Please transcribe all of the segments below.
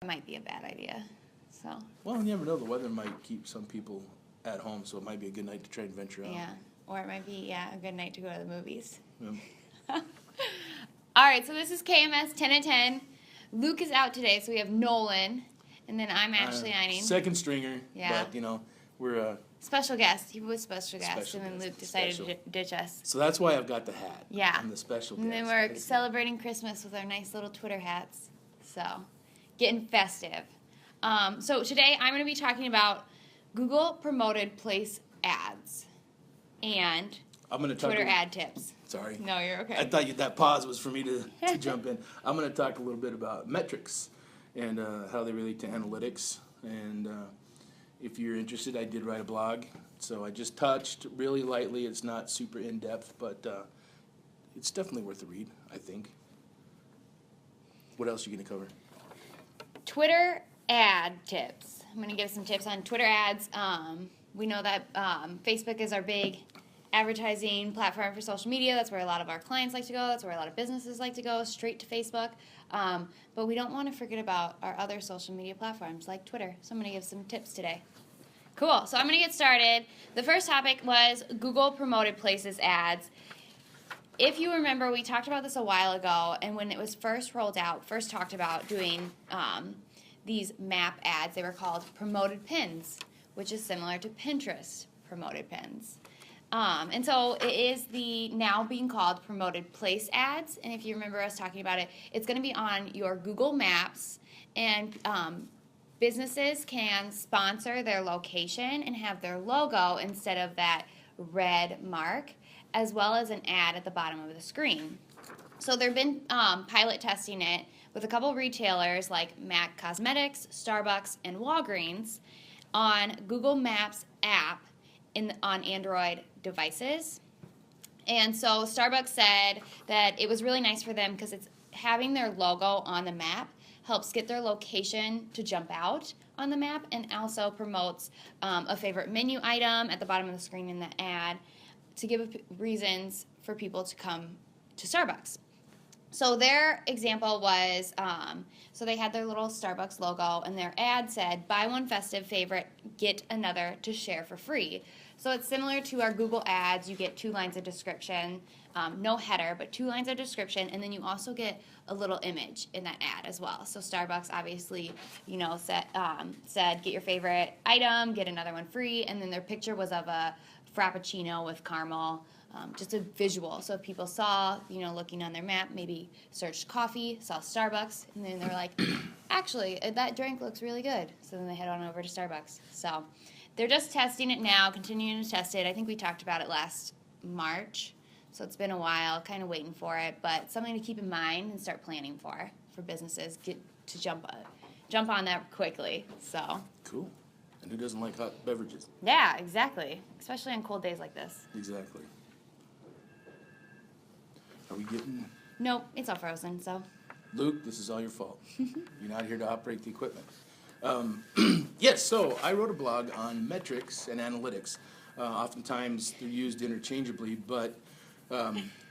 It might be a bad idea. So, Well, you never know. The weather might keep some people at home, so it might be a good night to try and venture out. yeah. Or it might be, a good night to go to the movies. Yeah. All right, so this is KMS 10 and 10. Luke is out today, so we have Nolan. And then I'm Ashley Eining. Second stringer. Yeah. But, we're... Special guest. He was special guest, Special and then guest. Luke decided Special. to ditch us. So that's why I've got the hat. Yeah. I'm the special And guest. then we're celebrating Christmas with our nice little Twitter hats. So, getting festive. So today I'm going to be talking about Google promoted place ads and I'm going to talk Twitter ad tips. Sorry. No, you're okay. I thought that pause was for me to jump in. I'm going to talk a little bit about metrics and how they relate to analytics. And if you're interested, I did write a blog. So I just touched really lightly. It's not super in-depth, but it's definitely worth a read, I think. What else are you going to cover? Twitter ad tips. I'm going to give some tips on Twitter ads. We know that Facebook is our big advertising platform for social media. That's where a lot of our clients like to go. That's where a lot of businesses like to go, straight to Facebook. But we don't want to forget about our other social media platforms like Twitter. So I'm going to give some tips today. Cool. So I'm going to get started. The first topic was Google promoted places ads. If you remember, we talked about this a while ago, and when it was first rolled out, first talked about doing these map ads. They were called promoted pins, which is similar to Pinterest promoted pins. And so it is the now being called promoted place ads. And if you remember us talking about it, it's going to be on your Google Maps, and businesses can sponsor their location and have their logo instead of that red mark, as well as an ad at the bottom of the screen. So they've been pilot testing it with a couple retailers like MAC Cosmetics, Starbucks, and Walgreens on Google Maps app on Android devices. And so Starbucks said that it was really nice for them because it's having their logo on the map helps get their location to jump out on the map, and also promotes a favorite menu item at the bottom of the screen in the ad to give reasons for people to come to Starbucks. So their example was, so they had their little Starbucks logo, and their ad said, buy one festive favorite, get another to share for free. So it's similar to our Google ads. You get 2 lines of description, no header, but 2 lines of description, and then you also get a little image in that ad as well. So Starbucks obviously, said get your favorite item, get another one free, and then their picture was of a Frappuccino with caramel, just a visual. So if people saw, looking on their map, maybe searched coffee, saw Starbucks, and then they're like, actually, that drink looks really good. So then they head on over to Starbucks. So they're just testing it now, continuing to test it. I think we talked about it last March. So it's been a while, kind of waiting for it, but something to keep in mind and start planning for businesses get to jump on that quickly. So Cool. And who doesn't like hot beverages? yeah, exactly, especially on cold days like this. Exactly. Are we getting... Nope, it's all frozen. So Luke, this is all your fault. You're not here to operate the equipment. Yes, so I wrote a blog on metrics and analytics. Oftentimes they're used interchangeably, but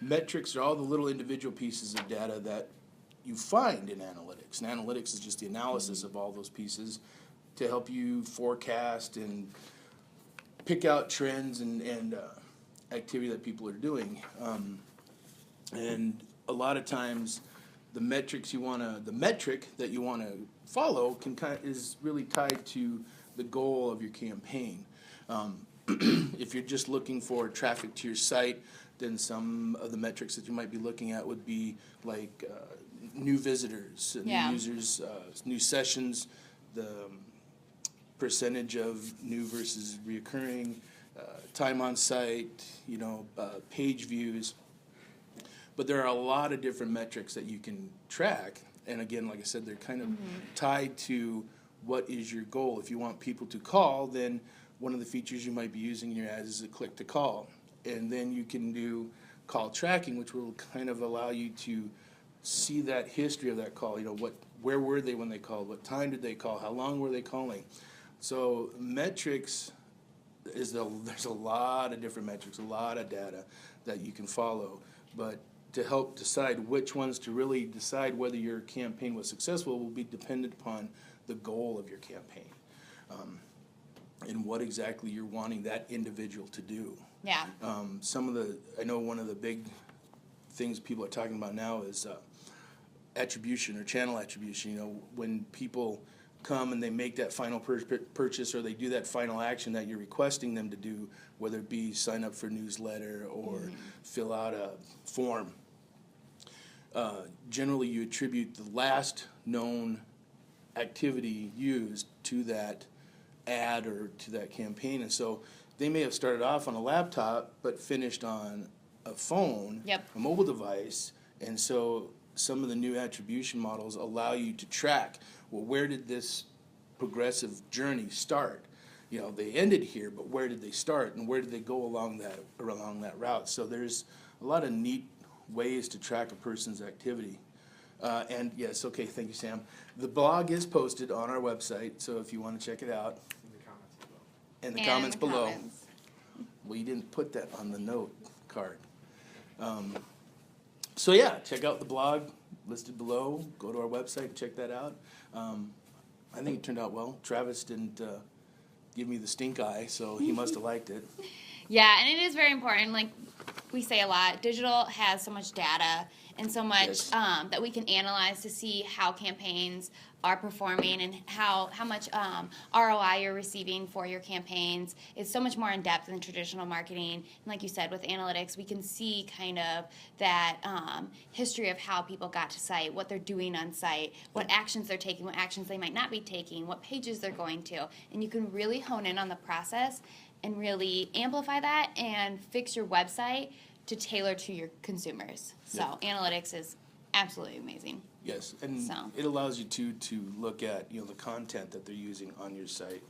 metrics are all the little individual pieces of data that you find in analytics. And analytics is just the analysis of all those pieces to help you forecast and pick out trends and activity that people are doing. And a lot of times the metric that you want to follow is really tied to the goal of your campaign. If you're just looking for traffic to your site, then some of the metrics that you might be looking at would be like new visitors, new users, new sessions, the percentage of new versus reoccurring, time on site, page views. But there are a lot of different metrics that you can track. And again, like I said, they're kind of tied to what is your goal. If you want people to call, then one of the features you might be using in your ads is a click to call. And then you can do call tracking, which will kind of allow you to see that history of that call. Where were they when they called? What time did they call? How long were they calling? So metrics there's a lot of different metrics, a lot of data that you can follow. But to help decide which ones to really decide whether your campaign was successful will be dependent upon the goal of your campaign, and what exactly you're wanting that individual to do. Yeah. I know one of the big things people are talking about now is attribution or channel attribution. You know, when people come and they make that final purchase, or they do that final action that you're requesting them to do, whether it be sign up for a newsletter or fill out a form, generally you attribute the last known activity used to that ad or to that campaign. And so they may have started off on a laptop but finished on a phone, Yep. a mobile device. And so some of the new attribution models allow you to track, well, where did this progressive journey start? You know, they ended here, but where did they start, and where did they go along that route? So there's a lot of neat ways to track a person's activity. And yes, okay, thank you, Sam. The blog is posted on our website, so if you want to check it out. In the comments below. Well, you didn't put that on the note card. So yeah, check out the blog listed below. Go to our website, check that out. I think it turned out well. Travis didn't give me the stink eye, so he must have liked it. Yeah, and it is very important. Like we say a lot, digital has so much data and so much Yes. that we can analyze to see how campaigns are performing and how much ROI you're receiving for your campaigns. It's so much more in depth than traditional marketing. And like you said, with analytics, we can see kind of that history of how people got to site, what they're doing on site, what actions they're taking, what actions they might not be taking, what pages they're going to. And you can really hone in on the process and really amplify that and fix your website to tailor to your consumers. So analytics is absolutely amazing. Yes, and So. it allows you to look at, you know, the content that they're using on your site.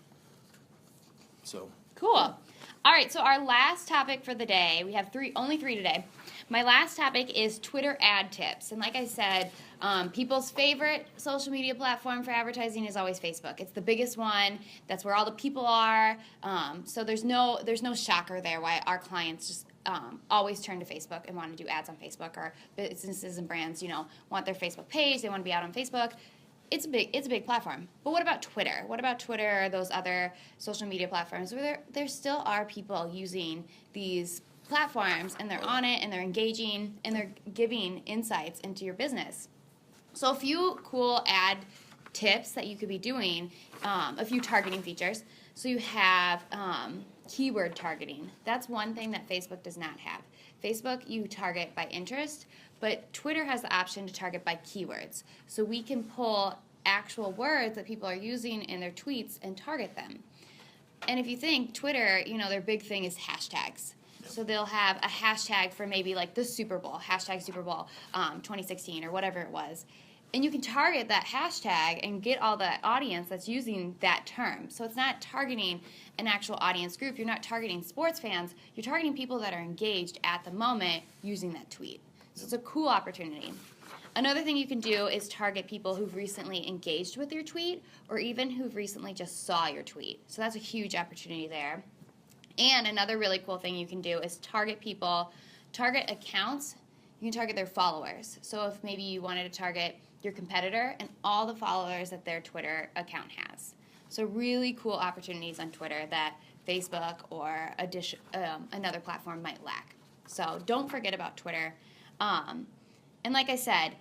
So, Cool. All right, so our last topic for the day, we have only three today. My last topic is Twitter ad tips. And like I said, people's favorite social media platform for advertising is always Facebook. It's the biggest one. That's where all the people are. So there's no shocker there why our clients just always turn to Facebook and want to do ads on Facebook, or businesses and brands, you know, want their Facebook page, they want to be out on Facebook. It's a big platform. But what about Twitter? What about Twitter or those other social media platforms where there still are people using these platforms and they're on it and they're engaging and they're giving insights into your business? So a few cool ad tips that you could be doing, a few targeting features. So you have keyword targeting. That's one thing that Facebook does not have. Facebook, you target by interest, but Twitter has the option to target by keywords. So we can pull actual words that people are using in their tweets and target them. And if you think Twitter, you know, their big thing is hashtags. So they'll have a hashtag for maybe like the Super Bowl, hashtag Super Bowl 2016 or whatever it was. And you can target that hashtag and get all the audience that's using that term. So it's not targeting an actual audience group. You're not targeting sports fans. You're targeting people that are engaged at the moment using that tweet. So it's a cool opportunity. Another thing you can do is target people who've recently engaged with your tweet or even who've recently just saw your tweet. So that's a huge opportunity there. And another really cool thing you can do is target accounts. You can target their followers. So if maybe you wanted to target your competitor and all the followers that their Twitter account has. So really cool opportunities on Twitter that Facebook or another platform might lack. So don't forget about Twitter. And like I said,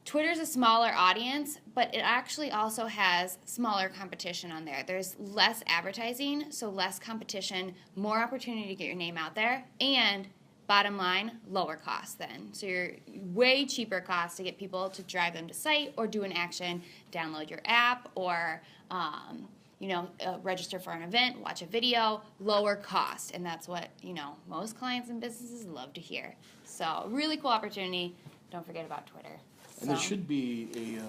Twitter's a smaller audience, but it actually also has smaller competition on there. There's less advertising, so less competition, more opportunity to get your name out there, and bottom line, lower cost then. So you're way cheaper cost to get people to drive them to site or do an action, download your app, or register for an event, watch a video, lower cost. And that's what, most clients and businesses love to hear. So really cool opportunity. Don't forget about Twitter. and there should be a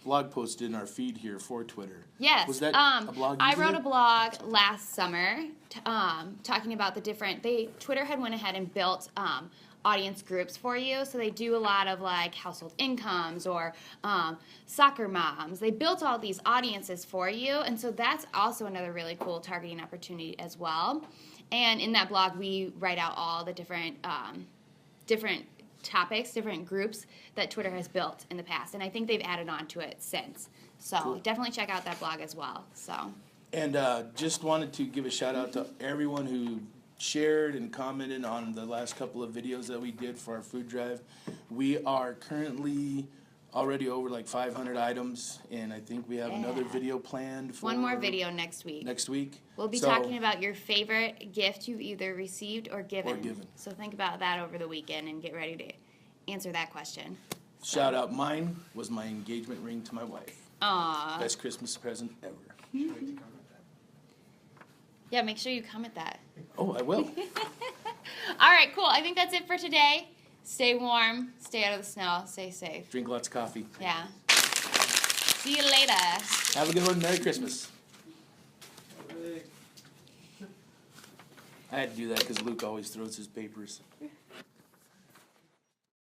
blog post in our feed here for Twitter. Yes. Was that a blog? I wrote a blog last summer talking about the different. Twitter had went ahead and built audience groups for you. So they do a lot of like household incomes or soccer moms. They built all these audiences for you, and so that's also another really cool targeting opportunity as well. And in that blog, we write out all the different topics, different groups that Twitter has built in the past, and I think they've added on to it since. So Cool. definitely check out that blog as well. So And just wanted to give a shout out to everyone who shared and commented on the last couple of videos that we did for our food drive. We are currently already over like 500 items, and I think we have another Yeah. video planned for one more video next week. next week. We'll be So- talking about your favorite gift you've either received or given. Or given. So think about that over the weekend and get ready to answer that question. Shout out, mine was my engagement ring to my wife. Aw. Best Christmas present ever. Yeah, make sure you comment that. Oh, I will. All right, cool. I think that's it for today. Stay warm, stay out of the snow, stay safe. Drink lots of coffee. Yeah. See you later. Have a good one. Merry Christmas. I had to do that because Luke always throws his papers.